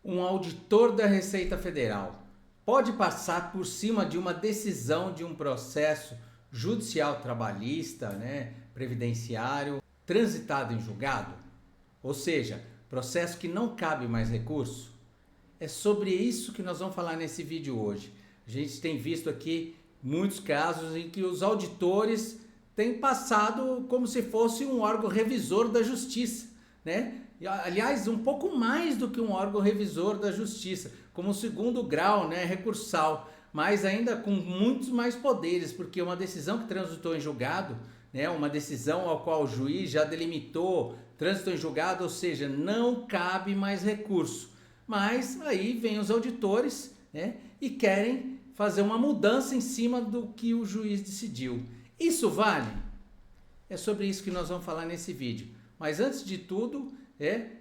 Um auditor da Receita Federal pode passar por cima de uma decisão de um processo judicial trabalhista, previdenciário, transitado em julgado? Ou seja, processo que não cabe mais recurso? É sobre isso que nós vamos falar nesse vídeo hoje. A gente tem visto aqui muitos casos em que os auditores têm passado como se fosse um órgão revisor da justiça, Aliás, um pouco mais do que um órgão revisor da justiça, como segundo grau, recursal, mas ainda com muitos mais poderes, porque uma decisão que transitou em julgado, uma decisão ao qual o juiz já delimitou, transitou em julgado, ou seja, não cabe mais recurso. Mas aí vem os auditores, e querem fazer uma mudança em cima do que o juiz decidiu. Isso vale? É sobre isso que nós vamos falar nesse vídeo. Mas antes de tudo,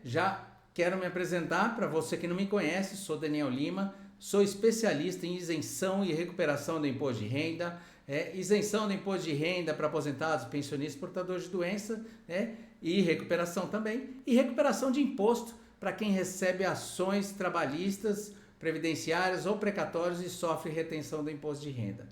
já quero me apresentar para você que não me conhece. Sou Daniel Lima, sou especialista em isenção e recuperação do imposto de renda, isenção do imposto de renda para aposentados, pensionistas, portadores de doença, e recuperação também, e recuperação de imposto para quem recebe ações trabalhistas, previdenciárias ou precatórios e sofre retenção do imposto de renda.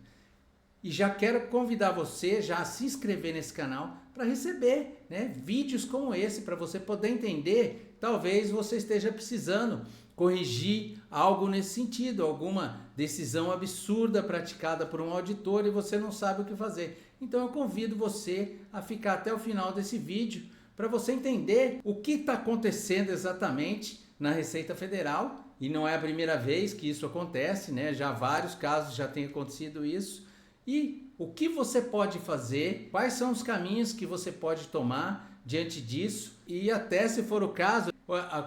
E já quero convidar você já a se inscrever nesse canal para receber vídeos como esse, para você poder entender. Talvez você esteja precisando corrigir algo nesse sentido, alguma decisão absurda praticada por um auditor e você não sabe o que fazer. Então eu convido você a ficar até o final desse vídeo para você entender o que está acontecendo exatamente na Receita Federal. E não é a primeira vez que isso acontece, já vários casos já tem acontecido isso. E o que você pode fazer, quais são os caminhos que você pode tomar diante disso e até, se for o caso,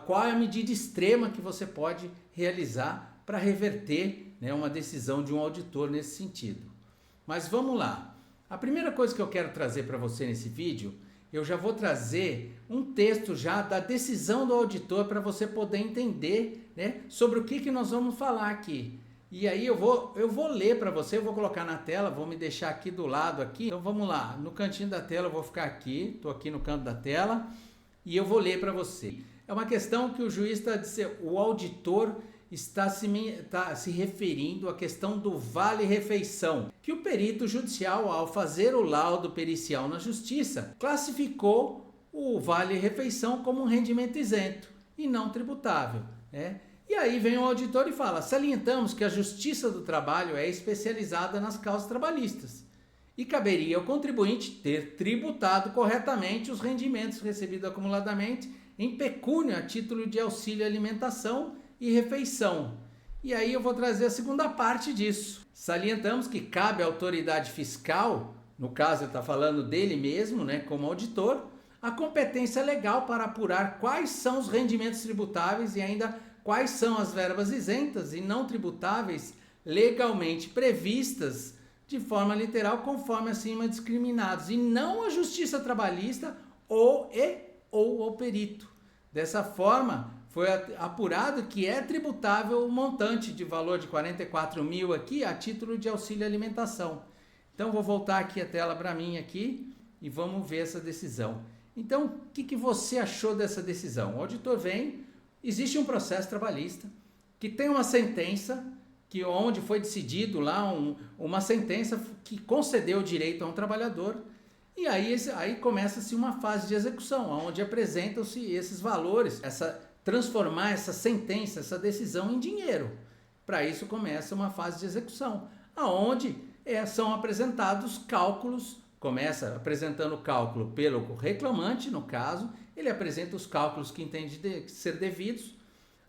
qual é a medida extrema que você pode realizar para reverter uma decisão de um auditor nesse sentido. Mas vamos lá. A primeira coisa que eu quero trazer para você nesse vídeo, eu já vou trazer um texto já da decisão do auditor para você poder entender sobre o que nós vamos falar aqui. E aí eu vou ler para você, eu vou colocar na tela, vou me deixar aqui do lado aqui. Então vamos lá, no cantinho da tela eu vou ficar aqui, estou aqui no canto da tela e eu vou ler para você. É uma questão que o juiz está dizendo, o auditor está se referindo à questão do vale-refeição, que o perito judicial, ao fazer o laudo pericial na justiça, classificou o vale-refeição como um rendimento isento e não tributável, E aí vem o auditor e fala: salientamos que a Justiça do Trabalho é especializada nas causas trabalhistas e caberia ao contribuinte ter tributado corretamente os rendimentos recebidos acumuladamente em pecúnia a título de auxílio alimentação e refeição. E aí eu vou trazer a segunda parte disso. Salientamos que cabe à autoridade fiscal, no caso ele está falando dele mesmo, como auditor, a competência legal para apurar quais são os rendimentos tributáveis e ainda quais são as verbas isentas e não tributáveis legalmente previstas de forma literal conforme acima discriminados, e não a Justiça Trabalhista ou o perito. Dessa forma, foi apurado que é tributável o montante de valor de 44 mil aqui a título de auxílio alimentação. Então vou voltar aqui a tela para mim aqui e vamos ver essa decisão. Então, o que você achou dessa decisão? O auditor vem. Existe um processo trabalhista que tem uma sentença onde foi decidido lá uma sentença que concedeu o direito a um trabalhador, e aí começa-se uma fase de execução, onde apresentam-se esses valores, transformar essa sentença, essa decisão em dinheiro. Para isso começa uma fase de execução, onde são apresentados cálculos. Começa apresentando o cálculo pelo reclamante, no caso, ele apresenta os cálculos que entende ser devidos,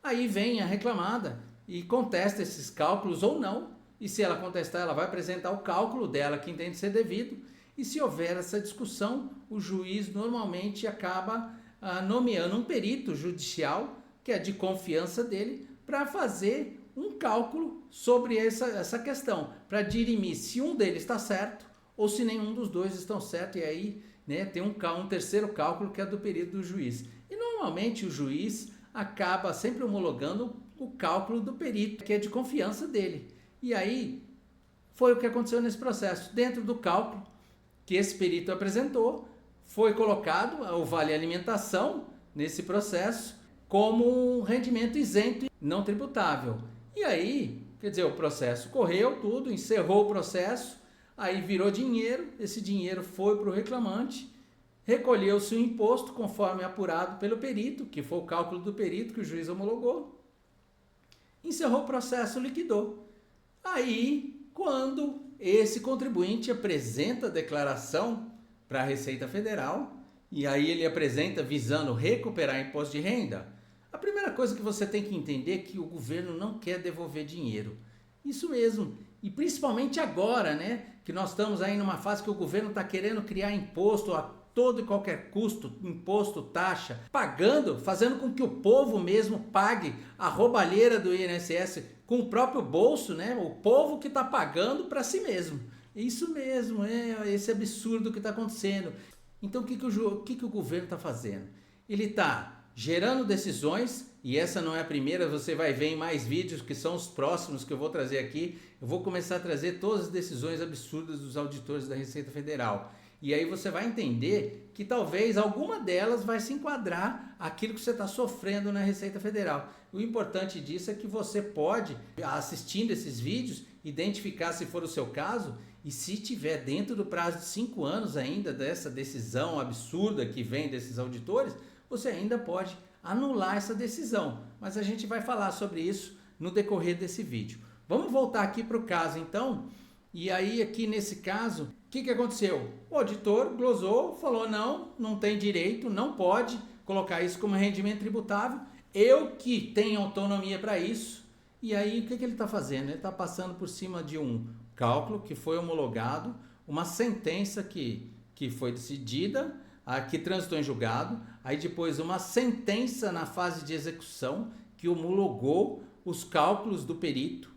aí vem a reclamada e contesta esses cálculos ou não, e se ela contestar, ela vai apresentar o cálculo dela que entende ser devido, e se houver essa discussão, o juiz normalmente acaba nomeando um perito judicial, que é de confiança dele, para fazer um cálculo sobre essa questão, para dirimir se um deles está certo, ou se nenhum dos dois estão certos, e aí tem um terceiro cálculo que é do perito do juiz. E normalmente o juiz acaba sempre homologando o cálculo do perito, que é de confiança dele. E aí foi o que aconteceu nesse processo. Dentro do cálculo que esse perito apresentou, foi colocado o vale alimentação nesse processo, como um rendimento isento e não tributável. E aí, quer dizer, o processo correu tudo, encerrou o processo, aí virou dinheiro, esse dinheiro foi para o reclamante, recolheu-se o imposto conforme apurado pelo perito, que foi o cálculo do perito que o juiz homologou, encerrou o processo, liquidou. Aí, quando esse contribuinte apresenta a declaração para a Receita Federal, e aí ele apresenta visando recuperar imposto de renda, a primeira coisa que você tem que entender é que o governo não quer devolver dinheiro. Isso mesmo. E principalmente agora, né? Que nós estamos aí numa fase que o governo está querendo criar imposto a todo e qualquer custo, imposto, taxa, pagando, fazendo com que o povo mesmo pague a roubalheira do INSS com o próprio bolso, né? O povo que está pagando para si mesmo. Isso mesmo, é esse absurdo que está acontecendo. Então o que o governo está fazendo? Ele está gerando decisões, e essa não é a primeira, você vai ver em mais vídeos que são os próximos que eu vou trazer aqui. Eu vou começar a trazer todas as decisões absurdas dos auditores da Receita Federal. E aí você vai entender que talvez alguma delas vai se enquadrar aquilo que você está sofrendo na Receita Federal. O importante disso é que você pode, assistindo esses vídeos, identificar se for o seu caso, e se tiver dentro do prazo de 5 anos ainda dessa decisão absurda que vem desses auditores, você ainda pode anular essa decisão. Mas a gente vai falar sobre isso no decorrer desse vídeo. Vamos voltar aqui para o caso então. E aí aqui nesse caso, o que aconteceu? O auditor glosou, falou não tem direito, não pode colocar isso como rendimento tributável. Eu que tenho autonomia para isso. E aí o que ele está fazendo? Ele está passando por cima de um cálculo que foi homologado, uma sentença que foi decidida, que transitou em julgado, aí depois uma sentença na fase de execução que homologou os cálculos do perito,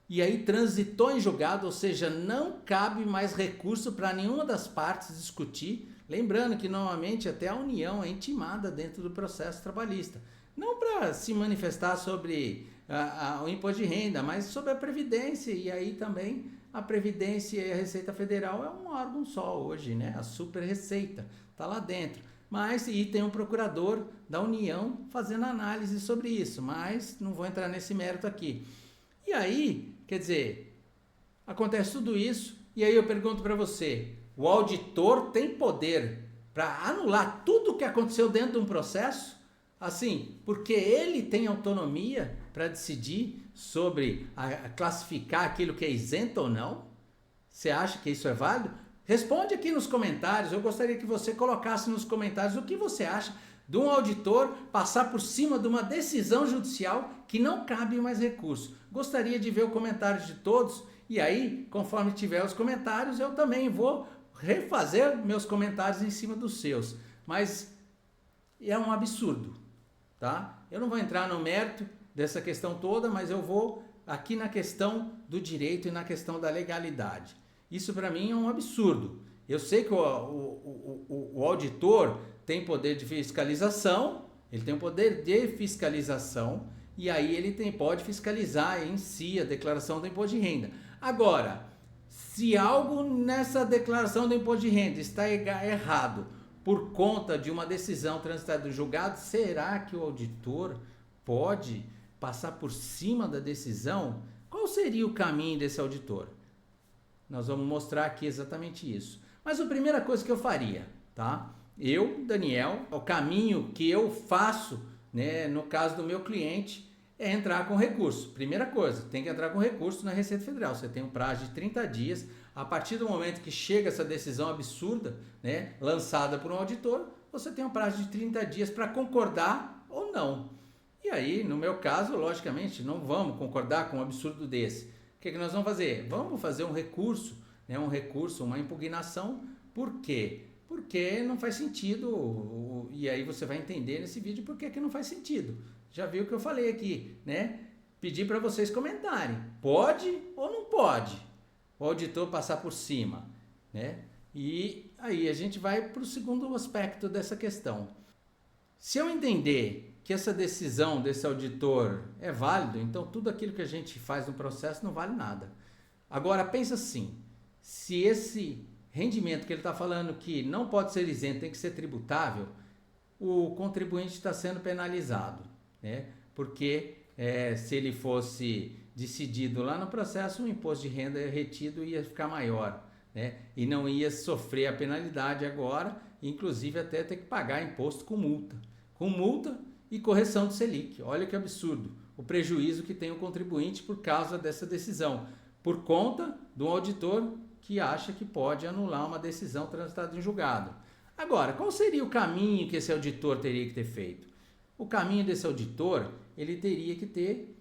e aí transitou em julgado, ou seja, não cabe mais recurso para nenhuma das partes discutir, lembrando que normalmente até a União é intimada dentro do processo trabalhista, não para se manifestar sobre o imposto de renda, mas sobre a Previdência, e aí também a Previdência e a Receita Federal é um órgão só hoje, né? A Super Receita está lá dentro. Mas e tem um procurador da União fazendo análise sobre isso, mas não vou entrar nesse mérito aqui. E aí, quer dizer, acontece tudo isso, e aí eu pergunto para você, o auditor tem poder para anular tudo o que aconteceu dentro de um processo? Assim, porque ele tem autonomia para decidir sobre classificar aquilo que é isento ou não? Você acha que isso é válido? Responde aqui nos comentários, eu gostaria que você colocasse nos comentários o que você acha de um auditor passar por cima de uma decisão judicial que não cabe mais recurso. Gostaria de ver o comentário de todos, e aí, conforme tiver os comentários, eu também vou refazer meus comentários em cima dos seus. Mas é um absurdo, tá? Eu não vou entrar no mérito dessa questão toda, mas eu vou aqui na questão do direito e na questão da legalidade. Isso para mim é um absurdo. Eu sei que o auditor tem poder de fiscalização, ele tem poder de fiscalização, e aí ele pode fiscalizar em si a declaração do imposto de renda. Agora, se algo nessa declaração do imposto de renda está errado por conta de uma decisão transitada do julgado, será que o auditor pode passar por cima da decisão? Qual seria o caminho desse auditor? Nós vamos mostrar aqui exatamente isso. Mas a primeira coisa que eu faria, tá? Eu, Daniel, o caminho que eu faço, né, no caso do meu cliente, é entrar com recurso. Primeira coisa, tem que entrar com recurso na Receita Federal. Você tem um prazo de 30 dias. A partir do momento que chega essa decisão absurda, né, lançada por um auditor, você tem um prazo de 30 dias para concordar ou não. E aí, no meu caso, logicamente, não vamos concordar com um absurdo desse. O que nós vamos fazer? Vamos fazer um recurso, né, uma impugnação. Por quê? Porque não faz sentido, e aí você vai entender nesse vídeo por que não faz sentido. Já viu o que eu falei aqui, né? Pedir para vocês comentarem. Pode ou não pode o auditor passar por cima, né? E aí a gente vai para o segundo aspecto dessa questão. Se eu entender que essa decisão desse auditor é válida, então tudo aquilo que a gente faz no processo não vale nada. Agora pensa assim, se esse rendimento que ele está falando que não pode ser isento, tem que ser tributável, o contribuinte está sendo penalizado. né? Porque se ele fosse decidido lá no processo, o imposto de renda retido ia ficar maior, né? E não ia sofrer a penalidade agora, inclusive até ter que pagar imposto com multa e correção do Selic. Olha que absurdo o prejuízo que tem o contribuinte por causa dessa decisão, por conta do auditor que acha que pode anular uma decisão transitada em julgado. Agora, qual seria o caminho que esse auditor teria que ter feito? O caminho desse auditor, ele teria que ter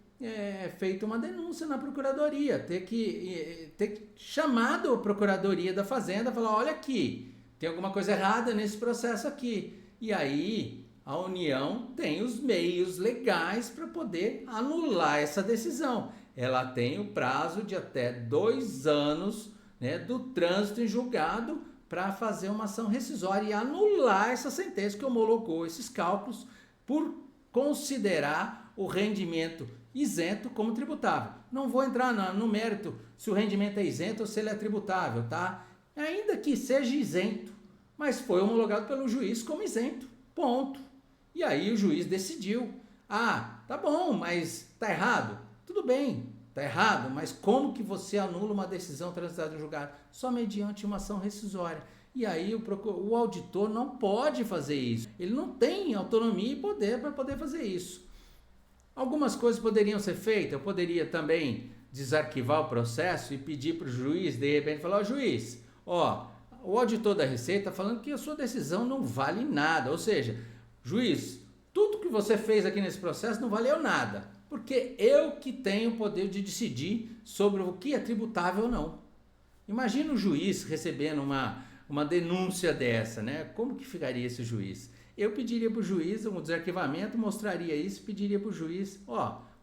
feito uma denúncia na procuradoria, ter chamado a procuradoria da Fazenda, falar, olha aqui, tem alguma coisa errada nesse processo aqui. E aí a União tem os meios legais para poder anular essa decisão. Ela tem o prazo de até 2 anos, né, do trânsito em julgado para fazer uma ação rescisória e anular essa sentença que homologou esses cálculos por considerar o rendimento isento como tributável. Não vou entrar no mérito se o rendimento é isento ou se ele é tributável, tá? Ainda que seja isento, mas foi homologado pelo juiz como isento, ponto. E aí o juiz decidiu, tá bom, mas tá errado? Tudo bem, tá errado, mas como que você anula uma decisão transitada em julgado? Só mediante uma ação rescisória. E aí o auditor não pode fazer isso. Ele não tem autonomia e poder para poder fazer isso. Algumas coisas poderiam ser feitas. Eu poderia também desarquivar o processo e pedir para o juiz, de repente, falar, juiz, o auditor da Receita está falando que a sua decisão não vale nada. Ou seja, juiz, tudo que você fez aqui nesse processo não valeu nada, porque eu que tenho o poder de decidir sobre o que é tributável ou não. Imagina o juiz recebendo uma denúncia dessa, né? Como que ficaria esse juiz? Eu pediria para o juiz um desarquivamento, mostraria isso, pediria para o juiz,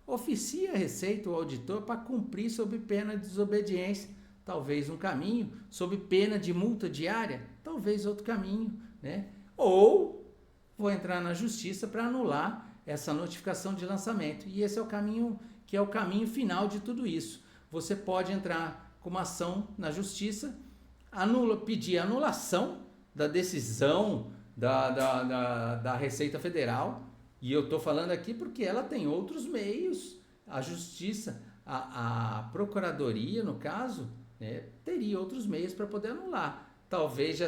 oficia a Receita, o auditor, para cumprir sob pena de desobediência, talvez um caminho, sob pena de multa diária, talvez outro caminho, né? Ou vou entrar na justiça para anular essa notificação de lançamento. E esse é o caminho, que é o caminho final de tudo isso. Você pode entrar com uma ação na justiça, pedir anulação da decisão da Receita Federal, e eu estou falando aqui porque ela tem outros meios, a justiça, a procuradoria, no caso, né, teria outros meios para poder anular. Talvez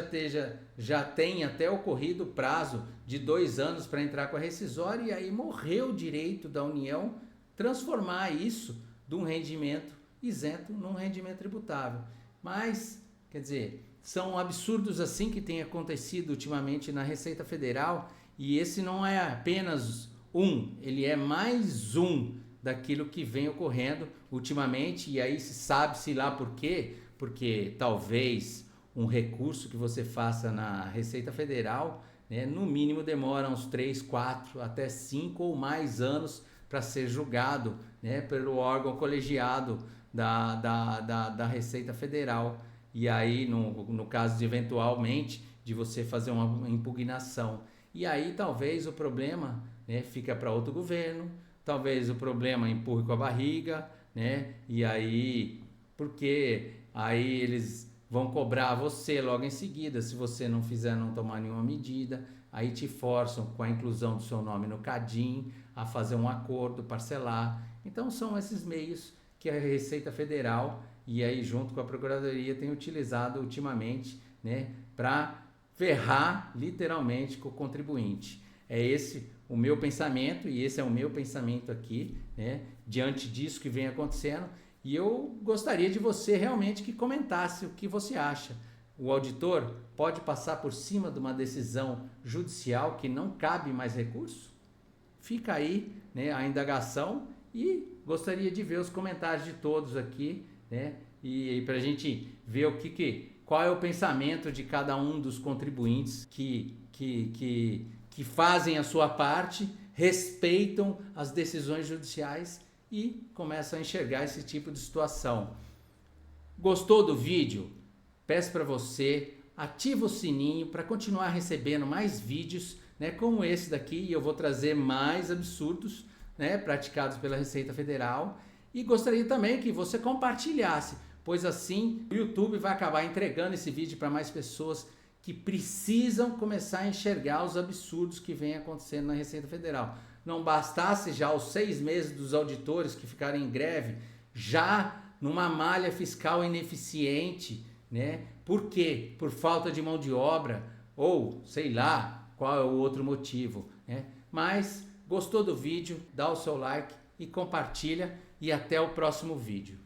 já tenha até ocorrido o prazo de 2 anos para entrar com a rescisória, e aí morreu o direito da União transformar isso de um rendimento isento num rendimento tributável. Mas, quer dizer, são absurdos assim que tem acontecido ultimamente na Receita Federal, e esse não é apenas ele é mais um daquilo que vem ocorrendo ultimamente, e aí se sabe-se lá por quê, porque talvez um recurso que você faça na Receita Federal, né, no mínimo demora uns 3, 4, até 5 ou mais anos para ser julgado, né, pelo órgão colegiado da Receita Federal. E aí, no caso de eventualmente de você fazer uma impugnação. E aí talvez o problema, né, fica para outro governo, talvez o problema empurre com a barriga, né? E aí, porque aí eles vão cobrar você logo em seguida, se você não tomar nenhuma medida, aí te forçam com a inclusão do seu nome no CADIM a fazer um acordo, parcelar. Então são esses meios que a Receita Federal e aí junto com a Procuradoria tem utilizado ultimamente, né, para ferrar literalmente com o contribuinte. É esse o meu pensamento, e esse é o meu pensamento aqui, né, diante disso que vem acontecendo. E eu gostaria de você realmente que comentasse o que você acha. O auditor pode passar por cima de uma decisão judicial que não cabe mais recurso? Fica aí, né, a indagação, e gostaria de ver os comentários de todos aqui, né, e para a gente ver qual é o pensamento de cada um dos contribuintes que fazem a sua parte, respeitam as decisões judiciais e começam a enxergar esse tipo de situação. Gostou do vídeo? Peço para você, ativa o sininho para continuar recebendo mais vídeos, né, como esse daqui, e eu vou trazer mais absurdos, né, praticados pela Receita Federal. E gostaria também que você compartilhasse, pois assim o YouTube vai acabar entregando esse vídeo para mais pessoas que precisam começar a enxergar os absurdos que vem acontecendo na Receita Federal. não bastasse já os 6 meses dos auditores que ficaram em greve, já numa malha fiscal ineficiente, né? Por quê? Por falta de mão de obra ou sei lá qual é o outro motivo, né? Mas gostou do vídeo? Dá o seu like e compartilha e até o próximo vídeo.